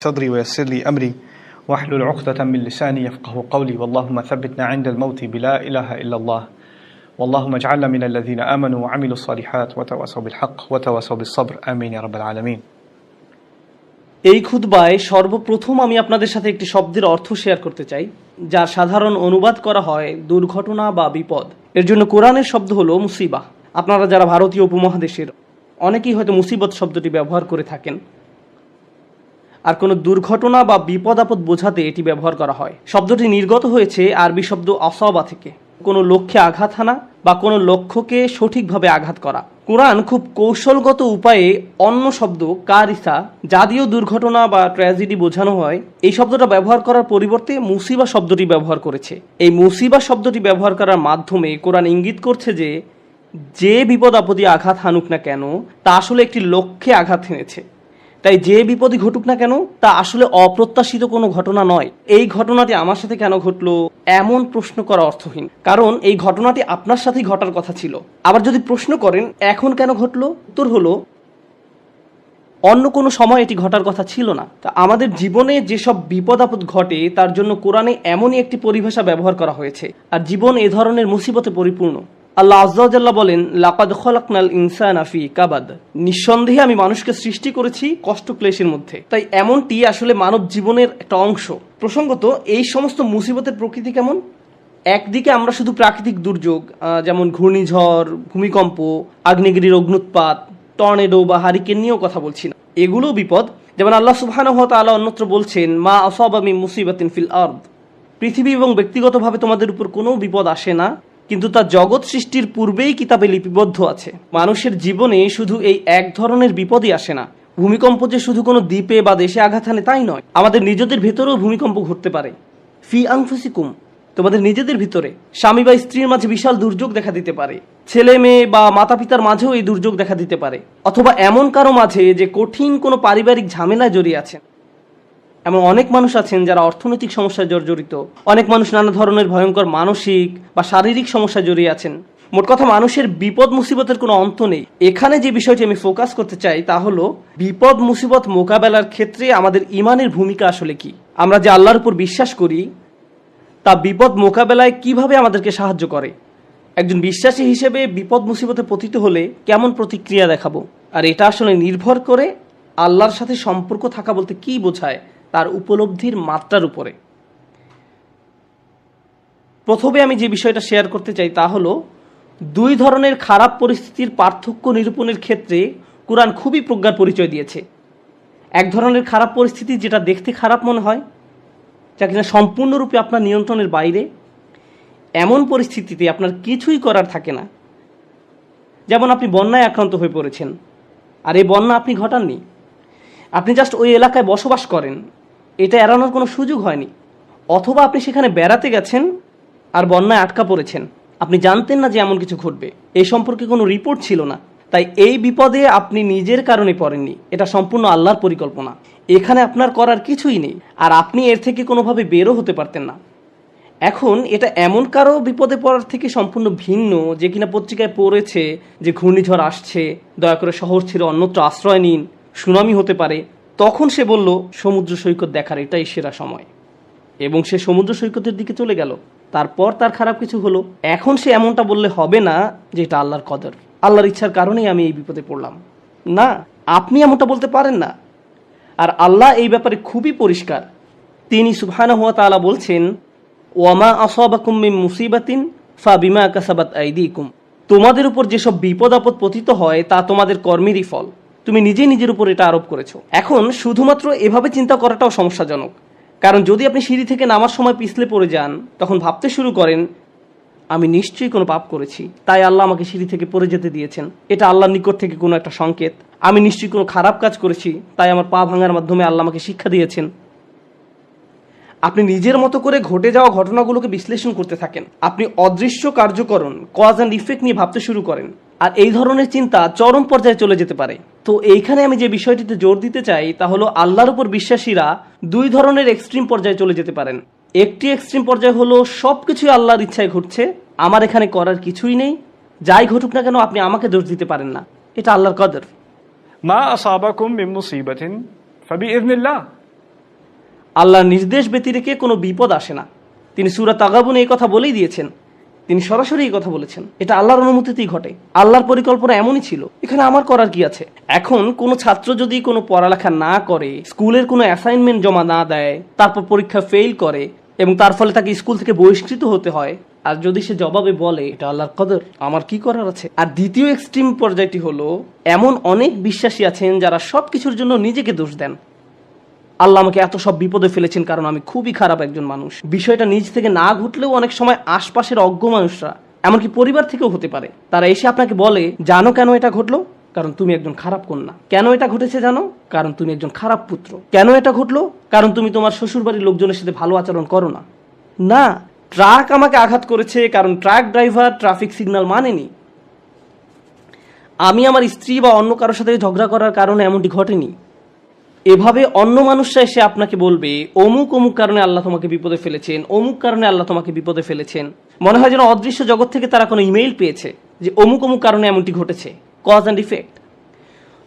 صدري ويسر لي أمري واحلل عقدة من لساني يفقهوا قولي اللهم ثبتنا عند الموت بلا إله إلا الله اللهم اجعلنا من الذين آمنوا وعملوا الصالحات وتواصوا بالحق وتواصوا بالصبر آمين يا رب العالمين। এই খুতবায় সর্বপ্রথম আমি আপনাদের সাথে একটি শব্দের অর্থ শেয়ার করতে চাই, যার সাধারণ অনুবাদ করা হয় দুর্ঘটনা বা বিপদ। এর জন্য কোরআনের শব্দ হলো মুসিবাহ। আপনারা যারা ভারতীয় উপমহাদেশের, অনেকেই হয়তো মুসিবত শব্দটি ব্যবহার করে থাকেন, আর কোনো দুর্ঘটনা বা বিপদ আপদ বোঝাতে এটি ব্যবহার করা হয়। শব্দটি নির্গত হয়েছে আরবি শব্দ আসাবা থেকে, কোনো লক্ষ্যে আঘাত হানা বা কোনো লক্ষ্যকে সঠিকভাবে আঘাত করা। কোরআন খুব কৌশলগত উপায়ে অন্য শব্দ কারিসা, যা দিয়েও দুর্ঘটনা বা ট্র্যাজেডি বোঝানো হয়, এই শব্দটা ব্যবহার করার পরিবর্তে মুসিবা শব্দটি ব্যবহার করেছে। এই মুসিবা শব্দটি ব্যবহার করার মাধ্যমে কোরআন ইঙ্গিত করছে যে বিপদ আপদে আঘাত হানুক না কেন তা আসলে একটি লক্ষ্যে আঘাত হেনেছে। তাই যে বিপদই ঘটুক না কেন তা আসলে অপ্রত্যাশিত কোনো ঘটনা নয়। এই ঘটনাটি আমার সাথে কেন ঘটলো এমন প্রশ্ন করা অর্থহীন, কারণ এই ঘটনাটি আপনার সাথেই ঘটার কথা ছিল। আবার যদি প্রশ্ন করেন এখন কেন ঘটলো, উত্তর হলো অন্য কোনো সময় এটি ঘটার কথা ছিল না। তা আমাদের জীবনে যেসব বিপদ আপদ ঘটে তার জন্য কোরআনে এমনই একটি পরিভাষা ব্যবহার করা হয়েছে, আর জীবন এ ধরনের মুসিবতে পরিপূর্ণ। আল্লাহ আযজা ওয়া জাল্লা বলেন, লাকাদ খলাকনাল ইনসানা ফি কাবাদ, নিঃসন্দেহে আমি মানুষকে সৃষ্টি করেছি কষ্ট ক্লেশের মধ্যে। তাই এমনটি আসলে মানব জীবনের একটা অংশ। প্রসঙ্গত এই সমস্ত মুসিবতের প্রকৃতি কেমন? একদিকে আমরা শুধু প্রাকৃতিক দুর্যোগ যেমন ঘূর্ণিঝড়, ভূমিকম্প, আগ্নেয়গিরির অগ্নুৎপাত, টর্নেডো বা হারিকেন নিয়েও কথা বলছি না, এগুলোও বিপদ। যেমন আল্লাহ সুবহানাহু ওয়া তাআলা অন্যত্র বলছেন, মা আসাবা মিন মুসিবাতিন ফিল আরদ, পৃথিবী এবং ব্যক্তিগতভাবে তোমাদের উপর কোনো বিপদ আসে না, কিন্তু তা জগৎ সৃষ্টির পূর্বেই কিতাবে লিপিবদ্ধ আছে। মানুষের জীবনে শুধু এই এক ধরনের বিপদই আসে না। ভূমিকম্প যে শুধু কোনো দ্বীপে বা দেশে আঘাত হানে তাই নয়, আমাদের নিজেদের ভেতরেও ভূমিকম্প ঘটতে পারে। ফি আনফুসিকুম, তোমাদের নিজেদের ভিতরে স্বামী বা স্ত্রীর মাঝে বিশাল দুর্যোগ দেখা দিতে পারে, ছেলে মেয়ে বা মাতা পিতার মাঝেও এই দুর্যোগ দেখা দিতে পারে, অথবা এমন কারো মাঝে যে কঠিন কোনো পারিবারিক ঝামেলায় জড়িয়ে আছেন। এমন অনেক মানুষ আছেন যারা অর্থনৈতিক সমস্যায় জর্জরিত, অনেক মানুষ নানা ধরনের ভয়ঙ্কর মানসিক বা শারীরিক সমস্যায় জড়িয়ে আছেন। মোট কথা, মানুষের বিপদ মুসিবতের কোনো অন্ত নেই। এখানে যে বিষয়টি আমি ফোকাস করতে চাই তা হলো বিপদ মুসিবত মোকাবেলার ক্ষেত্রে আমাদের ইমানের ভূমিকা আসলে কি। আমরা যে আল্লাহর উপর বিশ্বাস করি তা বিপদ মোকাবেলায় কিভাবে আমাদেরকে সাহায্য করে। একজন বিশ্বাসী হিসেবে বিপদ মুসিবতে পতিত হলে কেমন প্রতিক্রিয়া দেখাবো, আর এটা আসলে নির্ভর করে আল্লাহর সাথে সম্পর্ক থাকা বলতে কি বোঝায় তার উপলব্ধির মাত্রার উপরে। প্রথমে আমি যে বিষয়টা শেয়ার করতে চাই তা হলো দুই ধরনের খারাপ পরিস্থিতির পার্থক্য নিরূপণের ক্ষেত্রে কোরআন খুবই প্রজ্ঞার পরিচয় দিয়েছে। এক ধরনের খারাপ পরিস্থিতি যেটা দেখতে খারাপ মনে হয়, যা কিনা সম্পূর্ণরূপে আপনার নিয়ন্ত্রণের বাইরে, এমন পরিস্থিতিতে আপনার কিছুই করার থাকে না। যেমন আপনি বন্যায় আক্রান্ত হয়ে পড়েছেন, আর এই বন্যা আপনি ঘটাননি, আপনি জাস্ট ওই এলাকায় বসবাস করেন, এটা এড়ানোর কোনো সুযোগ হয়নি। অথবা আপনি সেখানে বেড়াতে গেছেন আর বন্যায় আটকা পড়েছেন, আপনি জানতেন না যে এমন কিছু ঘটবে, এই সম্পর্কে কোনো রিপোর্ট ছিল না। তাই এই বিপদে আপনি নিজের কারণে পড়েননি, এটা সম্পূর্ণ আল্লাহর পরিকল্পনা। এখানে আপনার করার কিছুই নেই, আর আপনি এর থেকে কোনোভাবে বেরও হতে পারতেন না। এখন এটা এমন কারো বিপদে পড়ার থেকে সম্পূর্ণ ভিন্ন যে কিনা পত্রিকায় পড়েছে যে ঘূর্ণিঝড় আসছে, দয়া করে শহর ছেড়ে অন্যত্র আশ্রয় নিন, সুনামি হতে পারে। তখন সে বলল সমুদ্র সৈকত দেখার এটাই সেরা সময়, এবং সে সমুদ্র সৈকতের দিকে চলে গেল। তারপর তার খারাপ কিছু হলো। এখন সে এমনটা বললে হবে না যে এটা আল্লাহর কদর, আল্লাহর ইচ্ছার কারণেই আমি এই বিপদে পড়লাম। না, আপনি এমনটা বলতে পারেন না। আর আল্লাহ এই ব্যাপারে খুবই পরিষ্কার। তিনি সুবহানাহু ওয়া তাআলা বলছেন, ওয়ামা আসাবাকুম মিন মুসিবাতিন ফাবিমা কাসাবাত আইদিকুম, তোমাদের উপর যেসব বিপদ আপদ পতিত হয় তা তোমাদের কর্মেরই ফল, তুমি নিজেই নিজের উপর এটা আরোপ করেছো। এখন শুধুমাত্র এভাবে চিন্তা করাটাও সমস্যাজনক, কারণ যদি আপনি সিঁড়ি থেকে নামার সময় পিছলে পড়ে যান, তখন ভাবতে শুরু করেন আমি নিশ্চয়ই কোনো পাপ করেছি, তাই আল্লাহ আমাকে সিঁড়ি থেকে পড়ে যেতে দিয়েছেন, এটা আল্লাহর নিকট থেকে কোনো একটা সংকেত। আমি নিশ্চয়ই কোনো খারাপ কাজ করেছি, তাই আমার পা ভাঙার মাধ্যমে আল্লাহ আমাকে শিক্ষা দিয়েছেন। আপনি নিজের মতো করে ঘটে যাওয়া ঘটনাগুলোকে বিশ্লেষণ করতে থাকেন, আপনি অদৃশ্য কার্যকরণ কজ অ্যান্ড ইফেক্ট নিয়ে ভাবতে শুরু করেন, আর এই ধরনের চিন্তা চরম পর্যায়ে চলে যেতে পারে। তো এইখানে আমি যে বিষয়টিতে জোর দিতে চাই তা হলো আল্লাহর উপর বিশ্বাসীরা দুই ধরনের এক্সট্রিম পর্যায়ে চলে যেতে পারেন। একটি এক্সট্রিম পর্যায়ে হলো সবকিছুই আল্লাহর ইচ্ছায় ঘটছে, আমার এখানে করার কিছুই নেই, যাই ঘটুক না কেন আপনি আমাকে দোষ দিতে পারেন না, এটা আল্লাহর কদর। মা আসাবাকুম মিন মুসিবাতিন ফাবিইذনিল্লাহ, আল্লাহর নির্দেশ ব্যতিরেকে কোনো বিপদ আসে না। তিনি সূরা তাগাবুনে এই কথা বলেই দিয়েছেন, তিনি সরাসরি এই কথা বলেছেন। এটা আল্লাহর অনুমতিতেই ঘটে, আল্লাহর পরিকল্পনা এমনই ছিল। এখানে আমার করার কি আছে? এখন কোনো ছাত্র যদি কোনো পড়ালেখা না করে, স্কুলের কোনো অ্যাসাইনমেন্ট জমা না দেয়, তারপর পরীক্ষা ফেল করে এবং তার ফলে তাকে স্কুল থেকে বহিষ্কৃত হতে হয়, আর যদি সে জবাবে বলে এটা আল্লাহর কদর, আমার কি করার আছে? আর দ্বিতীয় এক্সট্রিম পর্যায়টি হলো, এমন অনেক বিশ্বাসী আছেন যারা সবকিছুর জন্য নিজেকে দোষ দেন। আল্লাহ আমাকে এত সব বিপদে ফেলেছেন কারণ আমি খুবই খারাপ একজন মানুষ। বিষয়টা নিজ থেকে না ঘটলেও অনেক সময় আশপাশের অজ্ঞ মানুষরা, এমনকি পরিবার থেকেও হতে পারে, তারা এসে আপনাকে বলে, জানো কেন এটা ঘটলো? কারণ তুমি একজন খারাপ কন্যা। কেন এটা ঘটেছে জানো? কারণ তুমি একজন খারাপ পুত্র। কেন এটা ঘটলো? কারণ তুমি তোমার শ্বশুরবাড়ির লোকজনের সাথে ভালো আচরণ করো না। না, ট্রাক আমাকে আঘাত করেছে কারণ ট্রাক ড্রাইভার ট্রাফিক সিগন্যাল মানেনি। আমি আমার স্ত্রী বা অন্য কারোর সাথে ঝগড়া করার কারণে এমনটি ঘটেনি। এভাবে অন্য মানুষরা এসে আপনাকে বলবে, অমুক অমুক কারণে আল্লাহ তোমাকে বিপদে ফেলেছেন, অমুক কারণে আল্লাহ তোমাকে বিপদে ফেলেছেন। মনে হয় যেন অদৃশ্য জগৎ থেকে তারা কোনো ইমেইল পেয়েছে যে অমুক অমুক কারণে এমনটি ঘটেছে, কজ অ্যান্ড ইফেক্ট।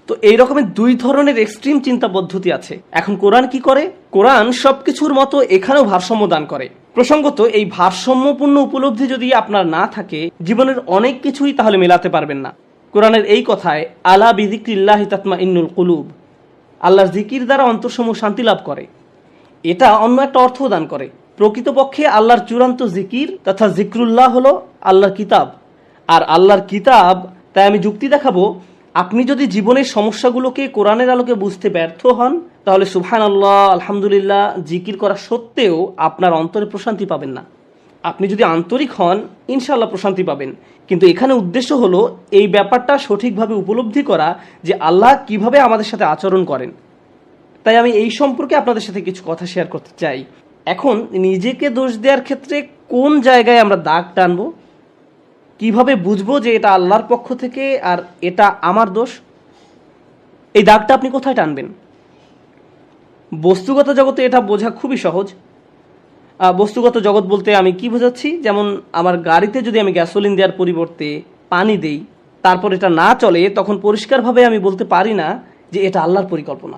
তো এই রকমের দুই ধরনের এক্সট্রিম চিন্তা পদ্ধতি আছে। এখন কোরআন কি করে? কোরআন সবকিছুর মতো এখানেও ভারসাম্য দান করে। প্রসঙ্গত, এই ভারসাম্যপূর্ণ উপলব্ধি যদি আপনার না থাকে, জীবনের অনেক কিছুই তাহলে মেলাতে পারবেন না। কোরআনের এই কথায়, আলা বিযিকরিল্লাহি তাতমাইন্নুল কুলুব, আল্লাহর জিকির দ্বারা অন্তরসমূহ শান্তি লাভ করে, এটা অন্য একটা অর্থ দান করে। প্রকৃতপক্ষে আল্লাহর চূড়ান্ত জিকির তথা জিক্রুল্লাহ হলো আল্লাহর কিতাব। আর আল্লাহর কিতাব, তাই আমি যুক্তি দেখাবো, আপনি যদি জীবনের সমস্যাগুলোকে কোরআনের আলোকে বুঝতে ব্যর্থ হন, তাহলে সুবহানাল্লাহ, আলহামদুলিল্লাহ জিকির করা সত্ত্বেও আপনার অন্তরে প্রশান্তি পাবেন না। আপনি যদি আন্তরিক হন, ইনশাআল্লাহ প্রশান্তি পাবেন। কিন্তু এখানে উদ্দেশ্য হলো এই ব্যাপারটা সঠিকভাবে উপলব্ধি করা যে আল্লাহ কিভাবে আমাদের সাথে আচরণ করেন। তাই আমি এই সম্পর্কে আপনাদের সাথে কিছু কথা শেয়ার করতে চাই। এখন নিজেকে দোষ দেওয়ার ক্ষেত্রে কোন জায়গায় আমরা দাগ টানবো, কিভাবে বুঝবো যে এটা আল্লাহর পক্ষ থেকে আর এটা আমার দোষ? এই দাগটা আপনি কোথায় টানবেন? বস্তুগত জগতে এটা বোঝা খুবই সহজ। বস্তুগত জগৎ বলতে আমি কি বোঝাচ্ছি, যেমন আমার গাড়িতে যদি আমি গ্যাসোলিন দেওয়ার পরিবর্তে পানি দেই, তারপর এটা না চলে, তখন পরিষ্কারভাবে আমি বলতে পারি না যে এটা আল্লাহর পরিকল্পনা।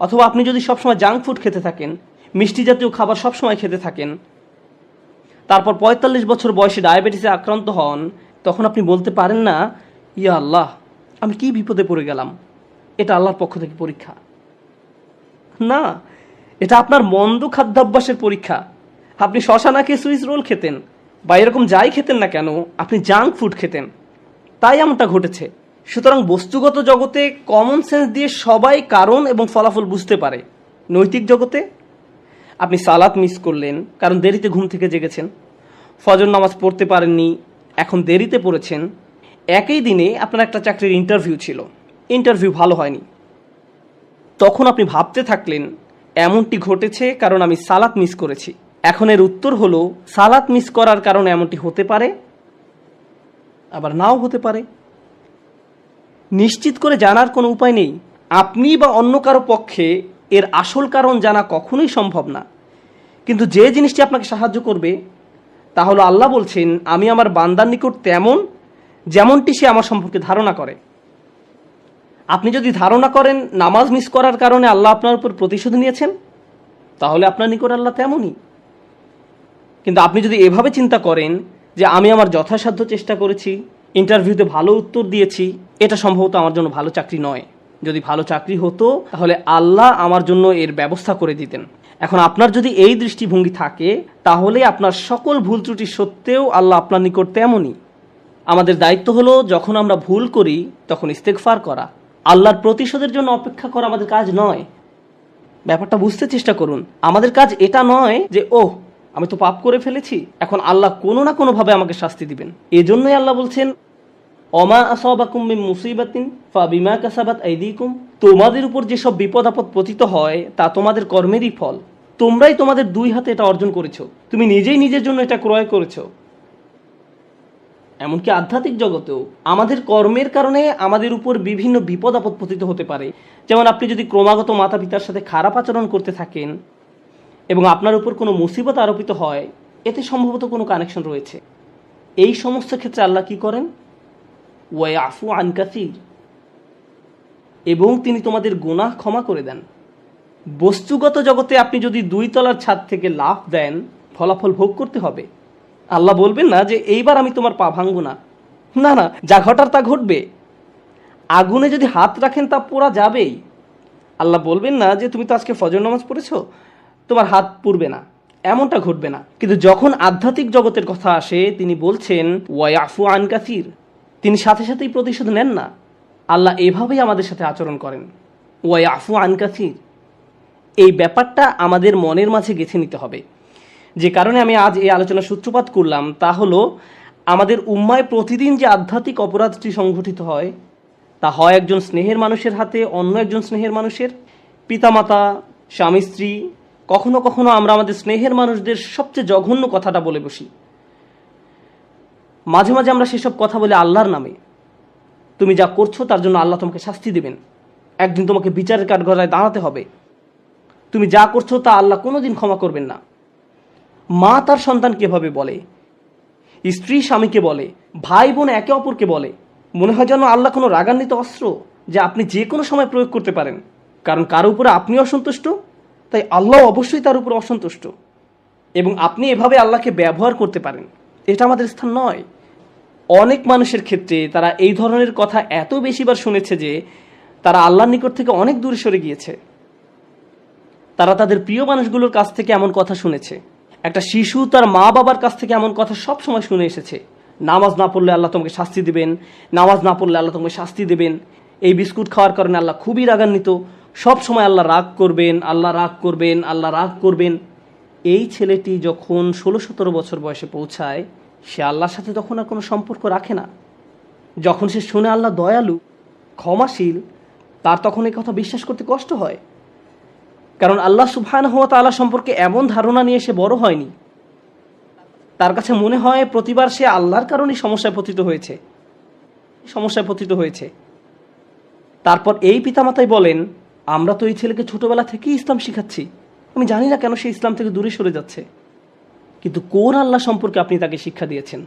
অথবা আপনি যদি সবসময় জাঙ্ক ফুড খেতে থাকেন, মিষ্টি জাতীয় খাবার সবসময় খেতে থাকেন, তারপর ৪৫ বছর বয়সে ডায়াবেটিসে আক্রান্ত হন, তখন আপনি বলতে পারেন না, ইয়া আল্লাহ, আমি কি বিপদে পড়ে গেলাম, এটা আল্লাহর পক্ষ থেকে পরীক্ষা। না, এটা আপনার মন্দ খাদ্যাভ্যাসের পরীক্ষা। আপনি শশা না খেয়ে সুইস রোল খেতেন, বা এরকম যাই খেতেন না কেন, আপনি জাঙ্ক ফুড খেতেন, তাই এমনটা ঘটেছে। সুতরাং বস্তুগত জগতে কমন সেন্স দিয়ে সবাই কারণ এবং ফলাফল বুঝতে পারে। নৈতিক জগতে আপনি সালাত মিস করলেন কারণ দেরিতে ঘুম থেকে জেগেছেন, ফজর নামাজ পড়তে পারেননি, এখন দেরিতে পড়েছেন। একই দিনে আপনার একটা চাকরির ইন্টারভিউ ছিল, ইন্টারভিউ ভালো হয়নি, তখন আপনি ভাবতে থাকলেন এমনটি ঘটেছে কারণ আমি সালাত মিস করেছি। এখন এর উত্তর হলো, সালাত মিস করার কারণে এমনটি হতে পারে, আবার নাও হতে পারে। নিশ্চিত করে জানার কোনো উপায় নেই। আপনি বা অন্য কারো পক্ষে এর আসল কারণ জানা কখনোই সম্ভব না। কিন্তু যে জিনিসটি আপনাকে সাহায্য করবে তা হলো, আল্লাহ বলছেন, আমি আমার বান্দার নিকট তেমন যেমনটি সে আমার সম্পর্কে ধারণা করে। আপনি যদি ধারণা করেন নামাজ মিস করার কারণে আল্লাহ আপনার উপর প্রতিশোধ নিয়েছেন, তাহলে আপনার নিকট আল্লাহ তেমনই। কিন্তু আপনি যদি এভাবে চিন্তা করেন যে আমি আমার যথাসাধ্য চেষ্টা করেছি, ইন্টারভিউতে ভালো উত্তর দিয়েছি, এটা সম্ভবত আমার জন্য ভালো চাকরি নয়, যদি ভালো চাকরি হতো তাহলে আল্লাহ আমার জন্য এর ব্যবস্থা করে দিতেন। এখন আপনার যদি এই দৃষ্টিভঙ্গি থাকে, তাহলে আপনার সকল ভুল ত্রুটি সত্ত্বেও আল্লাহ আপনার নিকট তেমনই। আমাদের দায়িত্ব হলো, যখন আমরা ভুল করি তখন ইস্তেগফার করা। আল্লাহর প্রতিশোধের জন্য অপেক্ষা করা আমাদের কাজ নয়। ব্যাপারটা বুঝতে চেষ্টা করুন। আমাদের কাজ এটা নয় যে আমি তো পাপ করে ফেলেছি, এখন আল্লাহ কোনো না কোনোভাবে আমাকে শাস্তি দিবেন। এজন্যই আল্লাহ বলছেন, অমা আসাবাকুম মিন মুসিবাতিন ফাবিমা কাসাবাত আইদিকুম, তোমাদের উপর যেসব বিপদ আপদ পতিত হয় তা তোমাদের কর্মেরই ফল। তোমরাই তোমাদের দুই হাতে এটা অর্জন করেছো, তুমি নিজেই নিজের জন্য এটা ক্রয় করেছো। এমনকি আধ্যাত্মিক জগতেও আমাদের কর্মের কারণে আমাদের উপর বিভিন্ন বিপদ আপদ পতিত হতে পারে। যেমন আপনি যদি ক্রমাগত মাতা পিতার সাথে খারাপ আচরণ করতে থাকেন এবং আপনার উপর কোনো মুসিবত আরোপিত হয়, এতে সম্ভবত কোনো কানেকশন রয়েছে। এই সমস্ত ক্ষেত্রে আল্লাহ কি করেন? ওয়ায়াফু আন কাসীর, এবং তিনি তোমাদের গুনাহ ক্ষমা করে দেন। বস্তুগত জগতে আপনি যদি 2 তলার ছাদ থেকে লাফ দেন, ফলাফল ভোগ করতে হবে। আল্লাহ বলবেন না যে এইবার আমি তোমার পা ভাঙবো না, না না, যা ঘটার তা ঘটবে। আগুনে যদি হাত রাখেন তা পোড়া যাবেই। আল্লাহ বলবেন না যে তুমি তো আজকে ফজর নামাজ পড়েছো, তোমার হাত পুড়বে না, এমনটা ঘটবে না। কিন্তু যখন আধ্যাত্মিক জগতের কথা আসে, তিনি বলছেন ওয়ায়াফু আন কাসির, তিনি সাথে সাথেই প্রতিশোধ নেন না। আল্লাহ এভাবেই আমাদের সাথে আচরণ করেন, ওয়ায়াফু আন কাসির। এই ব্যাপারটা আমাদের মনের মাঝে গেঁথে নিতে হবে। যে কারণে আমি আজ এই আলোচনা সূত্রপাত করলাম তা হলো, আমাদের উম্মায় প্রতিদিন যে আধ্যাত্মিক অপরাধটি সংঘটিত হয়, তা হয় একজন স্নেহের মানুষের হাতে অন্য একজন স্নেহের মানুষের, পিতামাতা, স্বামী স্ত্রী। কখনো কখনো আমরা আমাদের স্নেহের মানুষদের সবচেয়ে জঘন্য কথাটা বলে বসি। মাঝে মাঝে আমরা সেসব কথা বলি আল্লাহর নামে। তুমি যা করছো তার জন্য আল্লাহ তোমাকে শাস্তি দেবেন, একদিন তোমাকে বিচারের কাঠগড়ায় দাঁড়াতে হবে। তুমি যা করছো তা আল্লাহ কোনোদিন ক্ষমা করবেন না। মা তার সন্তানকে এভাবে বলে, স্ত্রী স্বামীকে বলে, ভাই বোন একে অপরকে বলে। মনে হয় যেন আল্লাহ কোনো রাগান্বিত অস্ত্র যা আপনি যে কোনো সময় প্রয়োগ করতে পারেন। কারণ কারো উপরে আপনি অসন্তুষ্ট, তাই আল্লাহ অবশ্যই তার উপর অসন্তুষ্ট, এবং আপনি এভাবে আল্লাহকে ব্যবহার করতে পারেন। এটা আমাদের স্থান নয়। অনেক মানুষের ক্ষেত্রে তারা এই ধরনের কথা এত বেশিবার শুনেছে যে তারা আল্লাহর নিকট থেকে অনেক দূরে সরে গিয়েছে। তারা তাদের প্রিয় মানুষগুলোর কাছ থেকে এমন কথা শুনেছে। একটা শিশু তার মা বাবার কাছ থেকে এমন কথা সব সময় শুনে এসেছে, নামাজ না পড়লে আল্লাহ তোমাকে শাস্তি দেবেন, নামাজ না পড়লে আল্লাহ তোমাকে শাস্তি দেবেন, এই বিস্কুট খাওয়ার কারণে আল্লাহ খুবই রাগান্বিত, সব সময় আল্লাহ রাগ করবেন, আল্লাহ রাগ করবেন, আল্লাহ রাগ করবেন। এই ছেলেটি যখন 16-17 বছর বয়সে পৌঁছায়, সে আল্লাহর সাথে তখন আর কোনো সম্পর্ক রাখে না। যখন সে শুনে আল্লাহ দয়ালু, ক্ষমাশীল, তার তখন এই কথা বিশ্বাস করতে কষ্ট হয়। কারণ আল্লাহ সুবহানাহু ওয়া তাআলা সম্পর্কে এমন ধারণা নিয়ে সে বড় হয়নি। তার কাছে মনে হয় প্রতিবার সে আল্লাহর কারণেই সমস্যায় পতিত হয়েছে। তারপর এই পিতামাতাই বলেন, আমরা তো এই ছেলেকে ছোটবেলা থেকেই ইসলাম শিখাচ্ছি, আমি জানি না কেন সে ইসলাম থেকে দূরে সরে যাচ্ছে। কিন্তু কোন আল্লাহ সম্পর্কে আপনি তাকে শিক্ষা দিয়েছেন?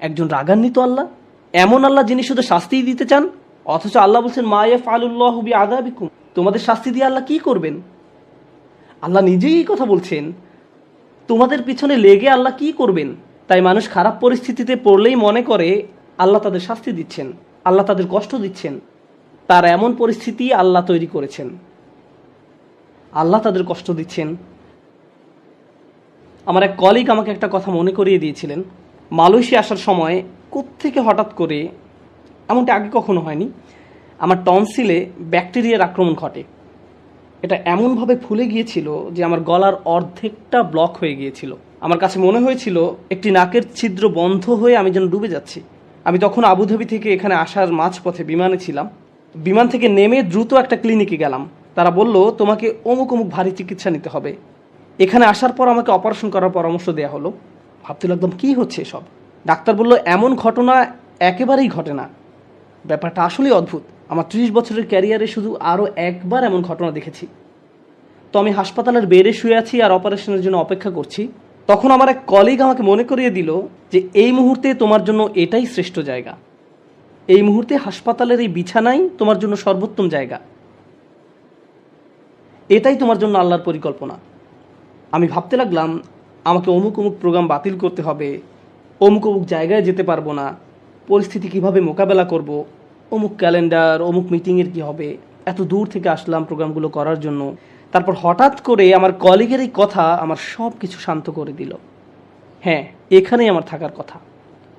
একজন রাগান্বিত আল্লাহ, এমন আল্লাহ যিনি শুধু শাস্তিই দিতে চান। অথচ আল্লাহ বলছেন মা ইয়াফআলুল্লাহু বিআযাবিকুম, তোমাদের শাস্তি দিয়ে আল্লাহ কি করবেন? আল্লাহ নিজেই এই কথা বলছেন, তোমাদের পিছনে লেগে আল্লাহ কি করবেন? তাই মানুষ খারাপ পরিস্থিতিতে পড়লেই মনে করে আল্লাহ তাদের শাস্তি দিচ্ছেন, আল্লাহ তাদের কষ্ট দিচ্ছেন। তার এমন পরিস্থিতি আল্লাহ তৈরি করেছেন, আল্লাহ তাদের কষ্ট দিচ্ছেন। আমার এক কলিগ আমাকে একটা কথা মনে করিয়ে দিয়েছিলেন। মালয়েশিয়া আসার সময় কোত্থেকে হঠাৎ করে, এমনটা আগে কখনো হয়নি, আমার টনসিলে ব্যাকটেরিয়ার আক্রমণ ঘটে। এটা এমনভাবে ফুলে গিয়েছিল যে আমার গলার অর্ধেকটা ব্লক হয়ে গিয়েছিল। আমার কাছে মনে হয়েছিল একটি নাকের ছিদ্র বন্ধ হয়ে আমি যেন ডুবে যাচ্ছি। আমি তখন আবুধাবি থেকে এখানে আসার মাঝপথে বিমানে ছিলাম। বিমান থেকে নেমে দ্রুত একটা ক্লিনিকে গেলাম। তারা বলল তোমাকে অমুক অমুক ভারী চিকিৎসা নিতে হবে। এখানে আসার পর আমাকে অপারেশন করার পরামর্শ দেওয়া হলো। ভাবতে লাগলাম কী হচ্ছে এসব। ডাক্তার বলল এমন ঘটনা একেবারেই ঘটে না। ব্যাপারটা আসলেই অদ্ভুত। আমার 30 বছরের ক্যারিয়ারে শুধু আরও একবার এমন ঘটনা দেখেছি। তো আমি হাসপাতালের বেডে শুয়ে আছি আর অপারেশনের জন্য অপেক্ষা করছি। তখন আমার এক কলিগ আমাকে মনে করিয়ে দিল যে এই মুহূর্তে তোমার জন্য এটাই শ্রেষ্ঠ জায়গা। এই মুহূর্তে হাসপাতালের এই বিছানাই তোমার জন্য সর্বোত্তম জায়গা। এটাই তোমার জন্য আল্লাহর পরিকল্পনা। আমি ভাবতে লাগলাম আমাকে অমুক অমুক প্রোগ্রাম বাতিল করতে হবে, অমুক অমুক জায়গায় যেতে পারবো না, পরিস্থিতি কিভাবে মোকাবেলা করব, অমুক ক্যালেন্ডার, অমুক মিটিংয়ের কি হবে। এত দূর থেকে আসলাম প্রোগ্রামগুলো করার জন্য। তারপর হঠাৎ করে আমার কলিগের এই কথা আমার সব কিছু শান্ত করে দিল। হ্যাঁ, এখানেই আমার থাকার কথা,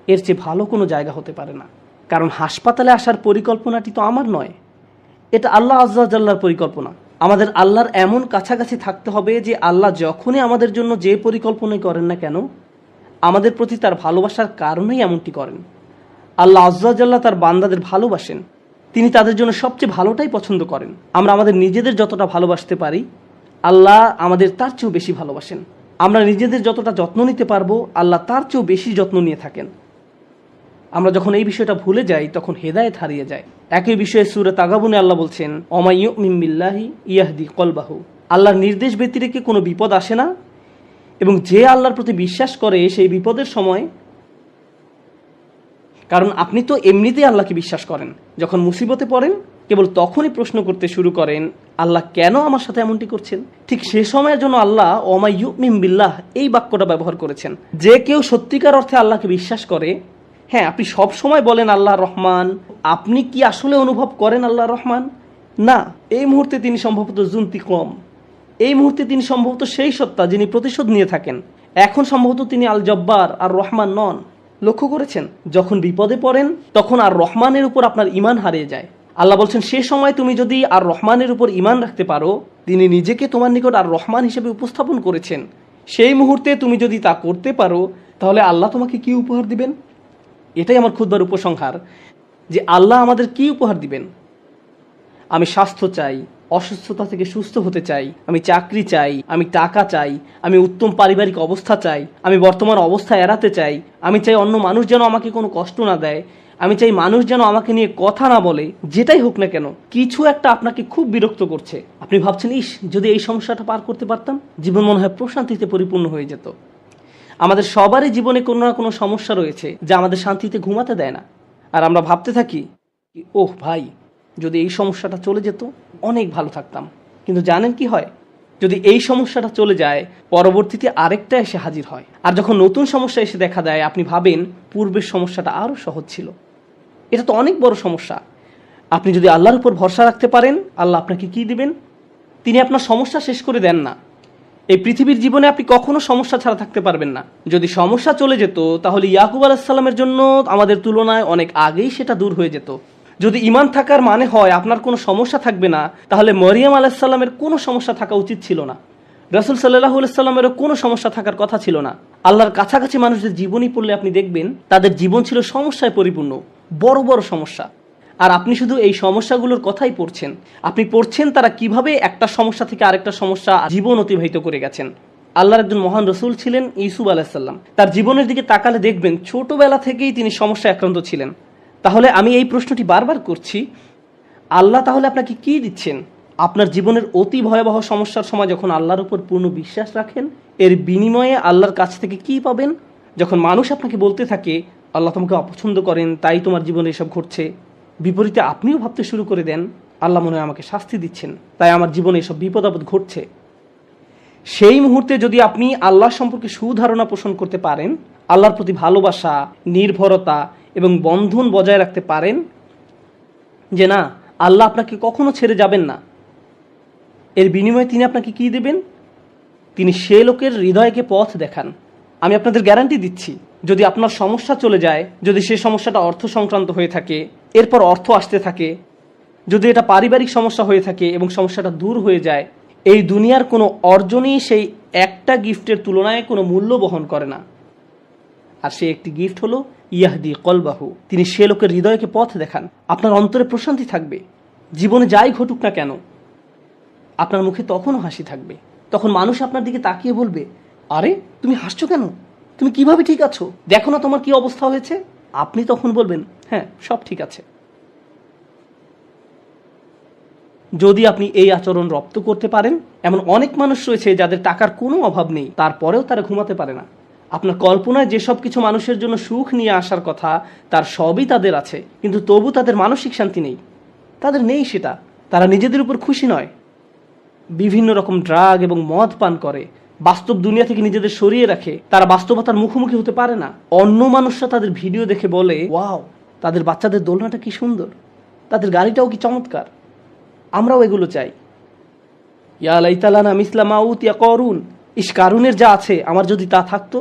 এর চেয়ে ভালো কোনো জায়গা হতে পারে না। কারণ হাসপাতালে আসার পরিকল্পনাটি তো আমার নয়, এটা আল্লাহ আজ্জা জাল্লার পরিকল্পনা। আমাদের আল্লাহর এমন কাছাকাছি থাকতে হবে যে আল্লাহ যখনই আমাদের জন্য যে পরিকল্পনাই করেন না কেন, আমাদের প্রতি তার ভালোবাসার কারণেই এমনটি করেন। আল্লাহ আজ্জা জাল্লা তার বান্দাদের ভালোবাসেন, তিনি তাদের জন্য সবচেয়ে ভালোটাই পছন্দ করেন। আমরা আমাদের নিজেদের যতটা ভালোবাসতে পারি, আল্লাহ আমাদের তার চেয়েও বেশি ভালোবাসেন। আমরা নিজেদের যতটা যত্ন নিতে পারবো, আল্লাহ তার চেয়েও বেশি যত্ন নিয়ে থাকেন। আমরা যখন এই বিষয়টা ভুলে যাই তখন হেদায়েত হারিয়ে যায়। একই বিষয়ে সূরা তাগাবুনে আল্লাহ বলছেন ওমা ইউমিন বিল্লাহি ইয়াহদি কলবাহু, আল্লাহর নির্দেশ ব্যতিরেকে কোনো বিপদ আসে না, এবং যে আল্লাহর প্রতি বিশ্বাস করে সেই বিপদের সময়, কারণ আপনি তো এমনিতেই আল্লাহকে বিশ্বাস করেন, যখন মুসিবতে পড়েন কেবল তখনই প্রশ্ন করতে শুরু করেন, আল্লাহ কেন আমার সাথে এমনটি করছেন? ঠিক সে সময়ের জন্য আল্লাহ ওমা ইউমিন বিল্লাহ এই বাক্যটা ব্যবহার করেছেন। যে কেউ সত্যিকার অর্থে আল্লাহকে বিশ্বাস করে, হ্যাঁ, আপনি সব সময় বলেন আল্লাহ রহমান, আপনি কি আসলে অনুভব করেন আল্লাহ রহমান? না, এই মুহূর্তে তিনি সম্ভবত জুন্তিকম, এই মুহূর্তে তিনি সম্ভবত সেই সত্তা যিনি প্রতিশোধ নিয়ে থাকেন। এখন সম্ভবত তিনি আল জব্বার আর রহমান নন। লক্ষ্য করেছেন, যখন বিপদে পড়েন তখন আর রহমানের উপর আপনার ঈমান হারিয়ে যায়। আল্লাহ বলছেন, সে সময় তুমি যদি আর রহমানের উপর ঈমান রাখতে পারো, তিনি নিজেকে তোমার নিকট আর রহমান হিসেবে উপস্থাপন করেছেন, সেই মুহূর্তে তুমি যদি তা করতে পারো, তাহলে আল্লাহ তোমাকে কি উপহার দিবেন? এটাই আমার খুতবার উপসংহার, যে আল্লাহ আমাদের কি উপহার দিবেন। আমি স্বাস্থ্য চাই, অসুস্থতা থেকে সুস্থ হতে চাই, আমি চাকরি চাই, আমি টাকা চাই, আমি উত্তম পারিবারিক অবস্থা চাই, আমি বর্তমান অবস্থা এড়াতে চাই, আমি চাই অন্য মানুষ যেন আমাকে কোনো কষ্ট না দেয়, আমি চাই মানুষ যেন আমাকে নিয়ে কথা না বলে। যেটাই হোক না কেন, কিছু একটা আপনাকে খুব বিরক্ত করছে। আপনি ভাবছেন, ইস, যদি এই সমস্যাটা পার করতে পারতাম, জীবন মনে হয় প্রশান্তিতে পরিপূর্ণ হয়ে যেত। আমাদের সবারই জীবনে কোনো না কোনো সমস্যা রয়েছে যা আমাদের শান্তিতে ঘুমাতে দেয় না। আর আমরা ভাবতে থাকি, ওহ ভাই, যদি এই সমস্যাটা চলে যেত অনেক ভালো থাকতাম। কিন্তু জানেন কি হয়? যদি এই সমস্যাটা চলে যায়, পরবর্তীতে আরেকটা এসে হাজির হয়। আর যখন নতুন সমস্যা এসে দেখা দেয়, আপনি ভাবেন পূর্বের সমস্যাটা আরও সহজ ছিল। এটা তো অনেক বড় সমস্যা। আপনি যদি আল্লাহর উপর ভরসা রাখতে পারেন, আল্লাহ আপনাকে কি দিবেন? তিনি আপনার সমস্যা শেষ করে দেন না। এই পৃথিবীর জীবনে আপনি কখনো সমস্যা ছাড়া থাকতে পারবেন না। যদি সমস্যা চলে যেত, তাহলে ইয়াকুব আলাইহিস সালামের জন্য আমাদের তুলনায় অনেক আগেই সেটা দূর হয়ে যেত। যদি ঈমান থাকার মানে হয় আপনার কোনো সমস্যা থাকবে না, তাহলে মরিয়ম আলাইহিস সালামের কোনো সমস্যা থাকা উচিত ছিল না। রাসূল সাল্লাল্লাহু আলাইহি সাল্লামেরও কোনো সমস্যা থাকার কথা ছিল না। আল্লাহর কাছাকাছি মানুষদের জীবনী পড়লে আপনি দেখবেন তাদের জীবন ছিল সমস্যায় পরিপূর্ণ, বড় বড় সমস্যা। আর আপনি শুধু এই সমস্যাগুলোর কথাই পড়ছেন। আপনি পড়ছেন তারা কিভাবে একটা সমস্যা থেকে আরেকটা সমস্যা জীবন অতিবাহিত করে গেছেন। আল্লাহর একজন মহান রসুল ছিলেন ইউসুফ আলাইহিস সালাম। তার জীবনের দিকে তাকালে দেখবেন ছোটবেলা থেকেই তিনি সমস্যায় আক্রান্ত ছিলেন। তাহলে আমি এই প্রশ্নটি বারবার করছি, আল্লাহ তাহলে আপনাকে কি দিচ্ছেন? আপনার জীবনের অতি ভয়াবহ সমস্যার সময় যখন আল্লাহর উপর পূর্ণ বিশ্বাস রাখেন, এর বিনিময়ে আল্লাহর কাছ থেকে কি পাবেন? যখন মানুষ আপনাকে বলতে থাকে আল্লাহ তোমাকে অপছন্দ করেন, তাই তোমার জীবনে এসব ঘটছে, বিপরীতে আপনিও ভাবতে শুরু করে দেন আল্লাহ মনে হয় আমাকে শাস্তি দিচ্ছেন, তাই আমার জীবনে এসব বিপদ আপদ ঘটছে। সেই মুহূর্তে যদি আপনি আল্লাহ সম্পর্কে সুধারণা পোষণ করতে পারেন, আল্লাহর প্রতি ভালোবাসা, নির্ভরতা এবং বন্ধন বজায় রাখতে পারেন, যে না, আল্লাহ আপনাকে কখনো ছেড়ে যাবেন না, এর বিনিময়ে তিনি আপনাকে কি দেবেন? তিনি সে লোকের হৃদয়কে পথ দেখান। আমি আপনাদের গ্যারান্টি দিচ্ছি, যদি আপনার সমস্যা চলে যায়, যদি সে সমস্যাটা অর্থ সংক্রান্ত হয়ে থাকে, এরপর অর্থ আসতে থাকে, যদি এটা পারিবারিক সমস্যা হয়ে থাকে এবং সমস্যাটা দূর হয়ে যায়, এই দুনিয়ার কোনো অর্জনই সেই একটা গিফটের তুলনায় কোনো মূল্য বহন করে না। আর সেই একটি গিফট হলো ইয়াহদি কলবাহু, তিনি সে লোকের হৃদয়কে পথ দেখান। আপনার অন্তরে প্রশান্তি থাকবে, জীবনে যাই ঘটুক না কেন আপনার মুখে তখনও হাসি থাকবে। তখন মানুষ আপনার দিকে তাকিয়ে বলবে, আরে তুমি হাসছো কেন? তুমি কিভাবে ঠিক আছো? দেখো না তোমার কি অবস্থা হয়েছে। আপনি তখন বলবেন, হ্যাঁ, সব ঠিক আছে। যদি আপনি এই আচরণ রপ্ত করতে পারেন, এমন অনেক মানুষ রয়েছে যাদের টাকার কোনো অভাব নেই, তারপরেও তারা ঘুমাতে পারে না। আপনার কল্পনায় যেসব কিছু মানুষের জন্য সুখ নিয়ে আসার কথা, তার সবই তাদের আছে, কিন্তু তবু তাদের মানসিক শান্তি নেই। তাদের নেই সেটা। তারা নিজেদের উপর খুশি নয়, বিভিন্ন রকম ড্রাগ এবং মদ পান করে, বাস্তব দুনিয়া থেকে নিজেদের সরিয়ে রাখে। তারা বাস্তবতার মুখোমুখি হতে পারে না। অন্য মানুষরা তাদের ভিডিও দেখে বলে, ওয়াও, তাদের বাচ্চাদের দোলনাটা কি সুন্দর, তাদের গাড়িটাও কি চমৎকার, আমরাও এগুলো চাই। ইয়া লাইতালানা মিসলা মা উতিয়া করুন, ইস, কারুনের যা আছে আমার যদি তা থাকতো।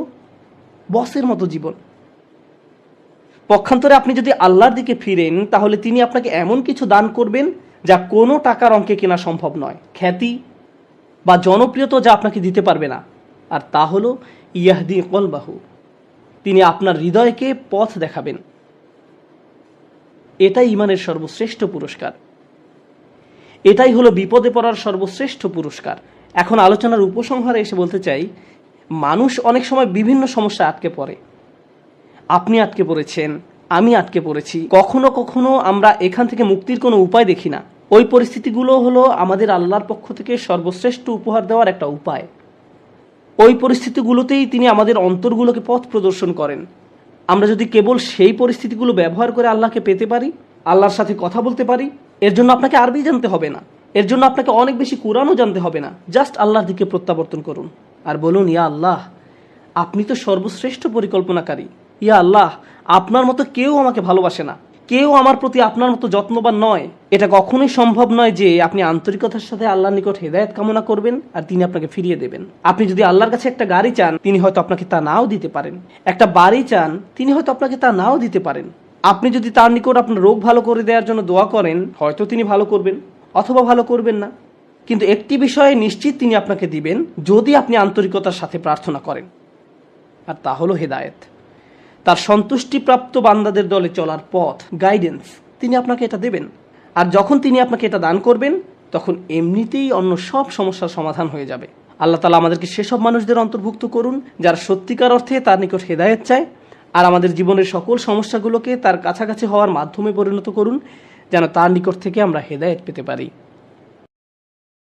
বসের মতো জীবন। পক্ষান্তরে আপনি যদি আল্লাহর দিকে ফিরেন, তাহলে তিনি আপনাকে এমন কিছু দান করবেন যা কোনো টাকার অঙ্কে কেনা সম্ভব নয়। খ্যাতি বা জনপ্রিয়তা যা আপনাকে দিতে পারবে না। আর তা হলো ইয়াহদি কলবাহু, তিনি আপনার হৃদয়কে পথ দেখাবেন। এটাই ঈমানের সর্বশ্রেষ্ঠ পুরস্কার। এটাই হলো বিপদে পড়ার সর্বশ্রেষ্ঠ পুরস্কার। এখন আলোচনার উপসংহারে এসে বলতে চাই, মানুষ অনেক সময় বিভিন্ন সমস্যা আটকে পড়ে। আপনি আটকে পড়েছেন, আমি আটকে পড়েছি। কখনো কখনো আমরা এখান থেকে মুক্তির কোনো উপায় দেখি না। ওই পরিস্থিতিগুলো হলো আমাদের আল্লাহর পক্ষ থেকে সর্বশ্রেষ্ঠ উপহার দেওয়ার একটা উপায়। ওই পরিস্থিতিগুলোতেই তিনি আমাদের অন্তরগুলোকে পথ প্রদর্শন করেন। আমরা যদি কেবল সেই পরিস্থিতিগুলো ব্যবহার করে আল্লাহকে পেতে পারি, আল্লাহর সাথে কথা বলতে পারি, এর জন্য আপনাকে আরবি জানতে হবে না, এর জন্য আপনাকে অনেক বেশি কোরআনও জানতে হবে না। জাস্ট আল্লাহর দিকে প্রত্যাবর্তন করুন আর বলুন, ইয়া আল্লাহ, আপনি তো সর্বশ্রেষ্ঠ পরিকল্পনাকারী। ইয়া আল্লাহ, আপনার মতো কেউ আমাকে ভালোবাসে না, কেউ আমার প্রতি আপনার মতো যত্নবান নয়। এটা কখনোই সম্ভব নয় যে আপনি আন্তরিকতার সাথে আল্লাহর নিকট হেদায়েত কামনা করবেন আর তিনি আপনাকে ফিরিয়ে দেবেন। আপনি যদি আল্লাহর কাছে একটা গাড়ি চান, তিনি হয়তো আপনাকে তা নাও দিতে পারেন। একটা বাড়ি চান, তিনি হয়তো আপনাকে তা নাও দিতে পারেন। আপনি যদি তার নিকট আপনার রোগ ভালো করে দেওয়ার জন্য দোয়া করেন, হয়তো তিনি ভালো করবেন অথবা ভালো করবেন না। কিন্তু একটি বিষয়ে নিশ্চিত তিনি আপনাকে দিবেন, যদি আপনি আন্তরিকতার সাথে প্রার্থনা করেন, আর তা হলো হেদায়েত। তার সন্তুষ্টিপ্রাপ্ত বান্দাদের দলে চলার পথ, গাইডেন্স, তিনি আপনাকে এটা দেবেন। আর যখন তিনি আপনাকে এটা দান করবেন, তখন এমনিতেই অন্য সব সমস্যার সমাধান হয়ে যাবে। আল্লাহ তাআলা আমাদেরকে সেসব মানুষদের অন্তর্ভুক্ত করুন যারা সত্যিকার অর্থে তার নিকট হেদায়েত চায়, আর আমাদের জীবনের সকল সমস্যাগুলোকে তার কাছাকাছি হওয়ার মাধ্যমে পরিণত করুন, যেন তার নিকট থেকে আমরা হেদায়েত পেতে পারি।